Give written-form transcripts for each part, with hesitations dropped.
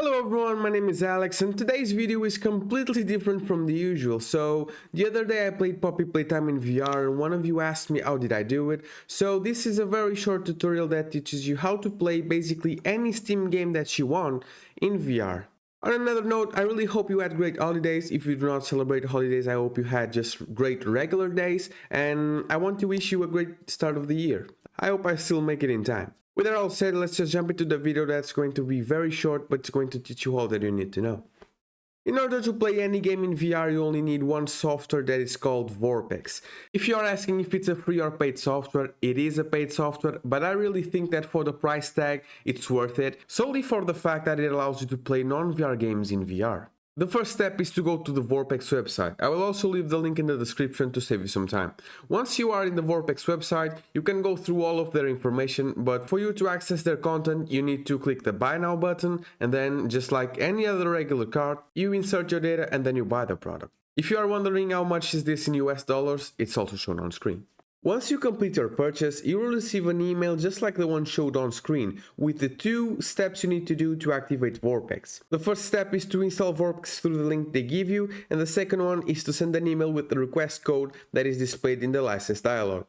Hello everyone, my name is Alex and today's video is completely different from the usual. So the other day I played Poppy Playtime in VR and one of you asked me how did I do it. So this is a very short tutorial that teaches you how to play basically any Steam game that you want in VR. On another note, I really hope you had great holidays. If you do not celebrate holidays, I hope you had just great regular days, and I want to wish you a great start of the year. I hope I still make it in time. With that all said, let's just jump into the video that's going to be very short, but it's going to teach you all that you need to know. In order to play any game in VR, you only need one software that is called Vorpix. If you are asking if it's a free or paid software, it is a paid software, but I really think that for the price tag, it's worth it, solely for the fact that it allows you to play non-VR games in VR. The first step is to go to the Vorpix website. I will also leave the link in the description to save you some time. Once you are in the Vorpix website, you can go through all of their information, but for you to access their content, you need to click the Buy Now button, and then, just like any other regular card, you insert your data and then you buy the product. If you are wondering how much is this in US dollars, it's also shown on screen. Once you complete your purchase, you will receive an email just like the one showed on screen, with the two steps you need to do to activate Vorpix. The first step is to install Vorpix through the link they give you, and the second one is to send an email with the request code that is displayed in the license dialog.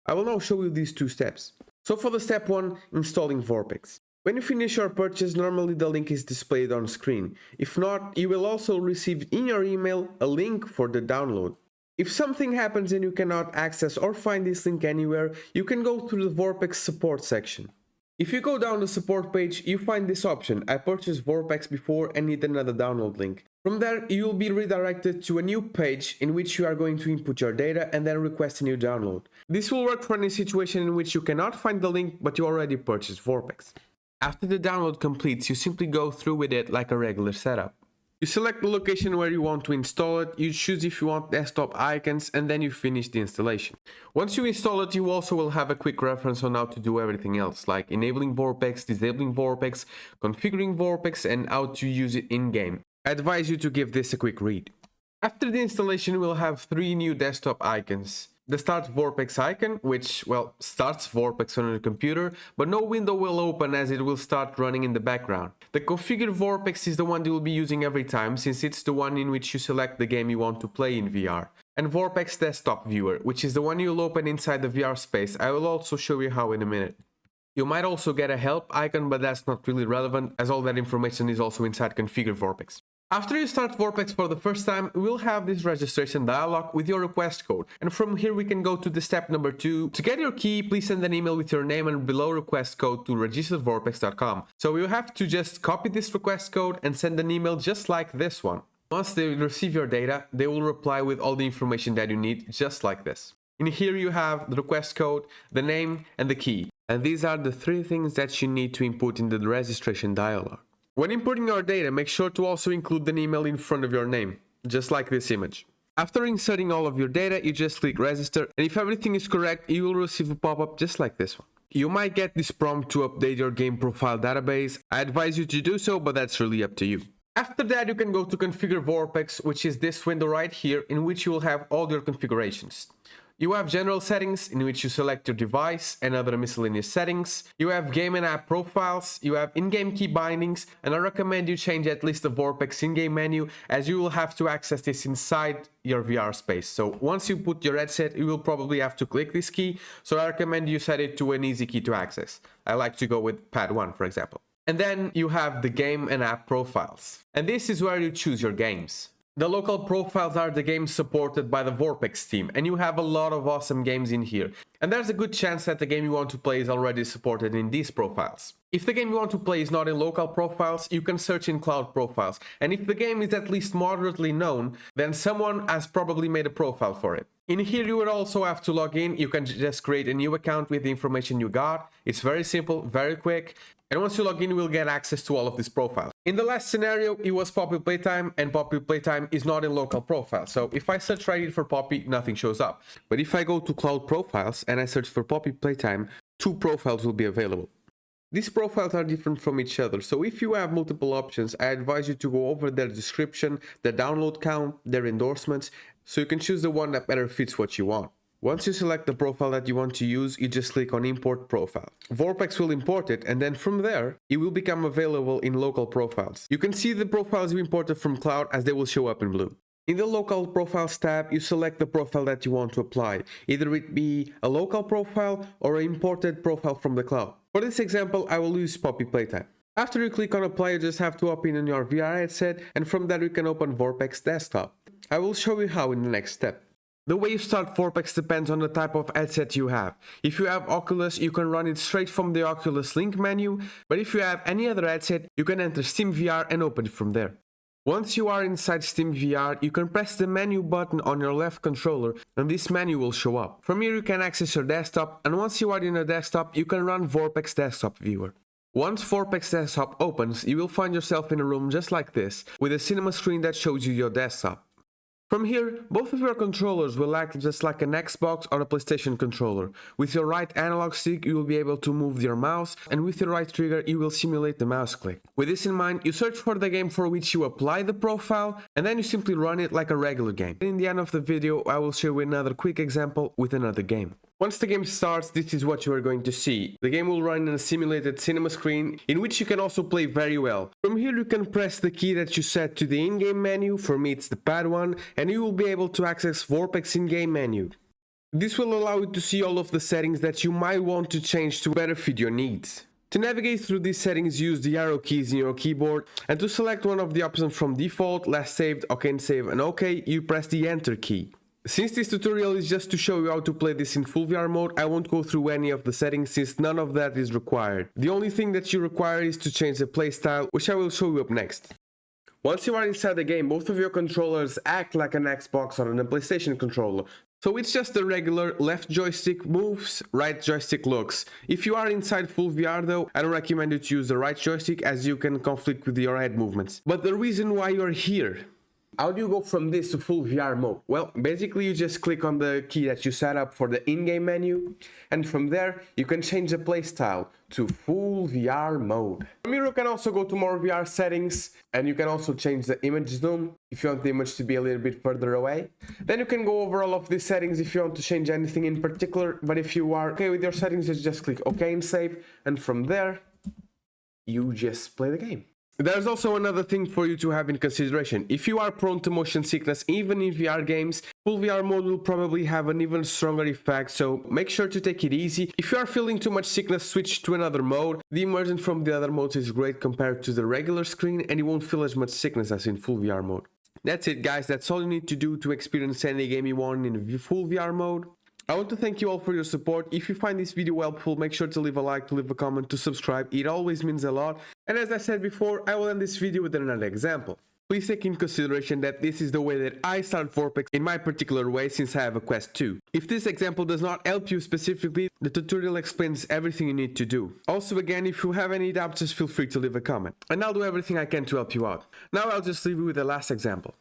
I will now show you these two steps. So for the step 1, installing Vorpix. When you finish your purchase, normally the link is displayed on screen. If not, you will also receive in your email a link for the download. If something happens and you cannot access or find this link anywhere, you can go to the Vorpix support section. If you go down the support page, you find this option, I purchased Vorpix before and need another download link. From there, you will be redirected to a new page in which you are going to input your data and then request a new download. This will work for any situation in which you cannot find the link but you already purchased Vorpix. After the download completes, you simply go through with it like a regular setup. You select the location where you want to install it, you choose if you want desktop icons, and then you finish the installation. Once you install it, you also will have a quick reference on how to do everything else, like enabling Vorpix, disabling Vorpix, configuring Vorpix, and how to use it in-game. I advise you to give this a quick read. After the installation, we'll have 3 new desktop icons. The Start Vorpix icon, which, well, starts Vorpix on your computer, but no window will open as it will start running in the background. The Configure Vorpix is the one you will be using every time, since it's the one in which you select the game you want to play in VR. And Vorpix Desktop Viewer, which is the one you'll open inside the VR space. I will also show you how in a minute. You might also get a help icon, but that's not really relevant, as all that information is also inside Configure Vorpix. After you start Vorpix for the first time, we'll have this registration dialog with your request code, and from here we can go to the step number 2. To get your key, please send an email with your name and below request code to registervorpix.com. So you have to just copy this request code and send an email just like this one. Once they receive your data, they will reply with all the information that you need, just like this. In here you have the request code, the name, and the key. And these are the 3 things that you need to input in the registration dialog. When importing your data, make sure to also include an email in front of your name, just like this image. After inserting all of your data, you just click register, and if everything is correct, you will receive a pop-up just like this one. You might get this prompt to update your game profile database. I advise you to do so, but that's really up to you. After that, you can go to Configure Vorpix, which is this window right here, in which you will have all your configurations. You have general settings, in which you select your device and other miscellaneous settings. You have game and app profiles, you have in-game key bindings, and I recommend you change at least the Vorpix in-game menu, as you will have to access this inside your VR space. So once you put your headset, you will probably have to click this key, so I recommend you set it to an easy key to access. I like to go with pad 1, for example. And then you have the game and app profiles. And this is where you choose your games. The local profiles are the games supported by the Vorpix team, and you have a lot of awesome games in here. And there's a good chance that the game you want to play is already supported in these profiles. If the game you want to play is not in local profiles, you can search in cloud profiles. And if the game is at least moderately known, then someone has probably made a profile for it. In here you will also have to log in. You can just create a new account with the information you got. It's very simple, very quick. And once you log in, you will get access to all of these profiles. In the last scenario, it was Poppy Playtime, and Poppy Playtime is not in local profile. So if I search right for Poppy, nothing shows up. But if I go to Cloud Profiles and I search for Poppy Playtime, 2 profiles will be available. These profiles are different from each other, so if you have multiple options, I advise you to go over their description, their download count, their endorsements, so you can choose the one that better fits what you want. Once you select the profile that you want to use, you just click on import profile. Vorpx will import it, and then from there, it will become available in local profiles. You can see the profiles you imported from Cloud as they will show up in blue. In the local profiles tab, you select the profile that you want to apply. Either it be a local profile or an imported profile from the cloud. For this example, I will use Poppy Playtime. After you click on apply, you just have to open in your VR headset, and from there you can open Vorpx Desktop. I will show you how in the next step. The way you start Vorpx depends on the type of headset you have. If you have Oculus, you can run it straight from the Oculus Link menu, but if you have any other headset, you can enter SteamVR and open it from there. Once you are inside SteamVR, you can press the menu button on your left controller and this menu will show up. From here you can access your desktop, and once you are in a desktop, you can run Vorpx Desktop Viewer. Once Vorpx Desktop opens, you will find yourself in a room just like this, with a cinema screen that shows you your desktop. From here, both of your controllers will act just like an Xbox or a PlayStation controller. With your right analog stick, you will be able to move your mouse, and with your right trigger, you will simulate the mouse click. With this in mind, you search for the game for which you apply the profile, and then you simply run it like a regular game. In the end of the video, I will show you another quick example with another game. Once the game starts, this is what you are going to see. The game will run in a simulated cinema screen, in which you can also play very well. From here you can press the key that you set to the in-game menu, for me it's the pad one, and you will be able to access Vorpx in-game menu. This will allow you to see all of the settings that you might want to change to better fit your needs. To navigate through these settings, use the arrow keys in your keyboard, and to select one of the options from default, last saved, OK save, and OK, you press the enter key. Since this tutorial is just to show you how to play this in full VR mode, I won't go through any of the settings since none of that is required. The only thing that you require is to change the playstyle, which I will show you up next. Once you are inside the game, both of your controllers act like an Xbox or a PlayStation controller. So it's just the regular left joystick moves, right joystick looks. If you are inside full VR though, I don't recommend you to use the right joystick as you can conflict with your head movements. But the reason why you're here. How do you go from this to full VR mode? Well, basically you just click on the key that you set up for the in-game menu, and from there you can change the playstyle to full VR mode. From here you can also go to more VR settings, and you can also change the image zoom if you want the image to be a little bit further away. Then you can go over all of these settings if you want to change anything in particular, but if you are okay with your settings, you just click OK and save, and from there you just play the game. There's also another thing for you to have in consideration. If you are prone to motion sickness, even in VR games, full VR mode will probably have an even stronger effect, so make sure to take it easy. If you are feeling too much sickness, switch to another mode. The immersion from the other modes is great compared to the regular screen, and you won't feel as much sickness as in full VR mode. That's it guys, that's all you need to do to experience any game you want in full VR mode. I want to thank you all for your support. If you find this video helpful, make sure to leave a like, to leave a comment, to subscribe. It always means a lot. And as I said before, I will end this video with another example. Please take in consideration that this is the way that I start Vorpx in my particular way since I have a Quest 2. If this example does not help you specifically, the tutorial explains everything you need to do. Also again, if you have any doubts, just feel free to leave a comment. And I'll do everything I can to help you out. Now I'll just leave you with the last example.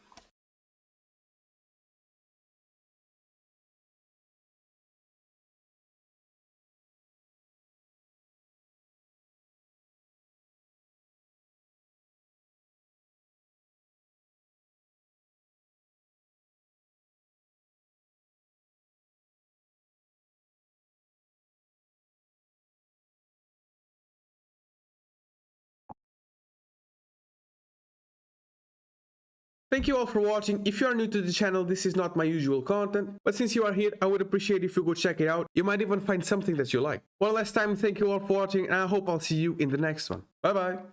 Thank you all for watching. If you are new to the channel, this is not my usual content, but since you are here, I would appreciate if you go check it out. You might even find something that you like. One last time, thank you all for watching, and I hope I'll see you in the next one. Bye bye!